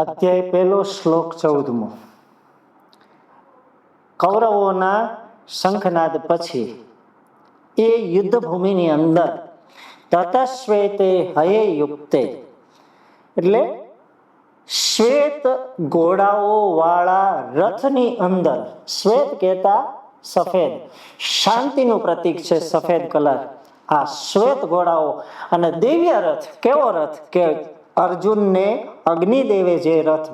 અધ્યાય પહેલો, શ્લોક 14મો. કૌરવોના શંખનાદ પછી એ યુદ્ધ ભૂમિની અંદર તતશ્વેતે હયે યુક્તે, એટલે શ્વેત ઘોડાઓ વાળા રથની અંદર, શ્વેત કહેતા સફેદ, શાંતિનું પ્રતીક છે સફેદ કલર. આ શ્વેત ઘોડાઓ અને દિવ્ય રથ. કેવો રથ? કે અર્જુનને અગ્નિદેવે જે રથ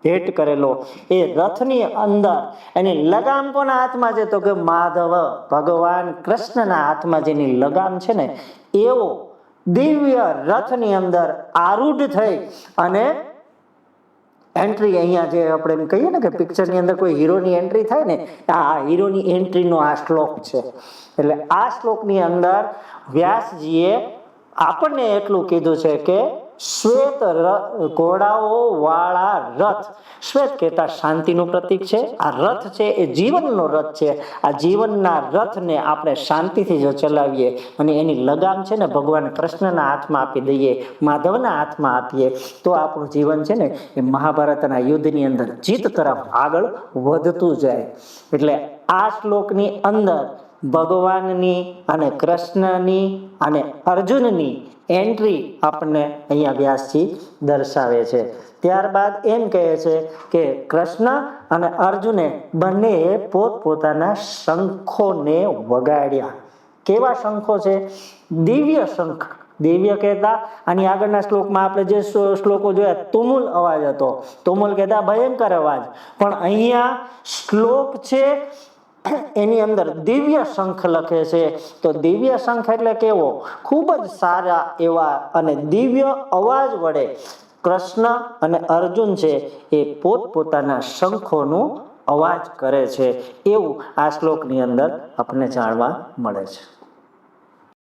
ભેટ કરેલો, એ રથની અંદર એની લગામ કોના હાથમાં છે? તો કે માધવ, ભગવાન કૃષ્ણના હાથમાં જેની લગામ છે ને, એવો દિવ્ય રથની અંદર આરૂઢ થઈ અને એન્ટ્રી, અહીંયા જે આપણે એમ કહીએ ને કે પિક્ચરની અંદર કોઈ હીરોની એન્ટ્રી થાય ને, આ હીરોની એન્ટ્રીનો આ શ્લોક છે. એટલે આ શ્લોકની અંદર વ્યાસજીએ આપણને એટલું કીધું છે કે શ્વેત ઘોડાઓ વાળા રથ, શ્વેત કહેતા શાંતિનું પ્રતીક છે. આ રથ છે એ જીવનનો રથ છે. આ જીવનના રથને આપણે શાંતિથી જો ચલાવીએ અને એની લગામ છે ને ભગવાન કૃષ્ણના હાથમાં આપી દઈએ, માધવના હાથમાં આપીએ, તો આપણું જીવન છે ને એ મહાભારતના યુદ્ધની અંદર જીત તરફ આગળ વધતું જાય. એટલે આ શ્લોકની અંદર ભગવાનની અને કૃષ્ણની અને અર્જુનની એન્ટ્રી આપણને અહીંયા વ્યાસજી દર્શાવે છે. ત્યારબાદ એમ કહે છે કે કૃષ્ણ અને અર્જુને બંનેએ પોતપોતાના શંખોને વગાડ્યા. કેવા શંખો છે? દિવ્ય શંખ. દિવ્ય કહેતા, આની આગળના શ્લોકમાં આપણે જે શ્લોકો જોયા, તુમુલ અવાજ હતો. તુમુલ કહેતા ભયંકર અવાજ. પણ અહીંયા શ્લોક છે એની અંદર દિવ્ય શંખ લખે છે. તો દિવ્ય શંખ એટલે કેવો? ખૂબ જ સારા એવા અને દિવ્ય અવાજ વડે કૃષ્ણ અને અર્જુન છે એ પોતપોતાના શંખોનું અવાજ કરે છે. એવું આ શ્લોકની અંદર આપણને જાણવા મળે છે.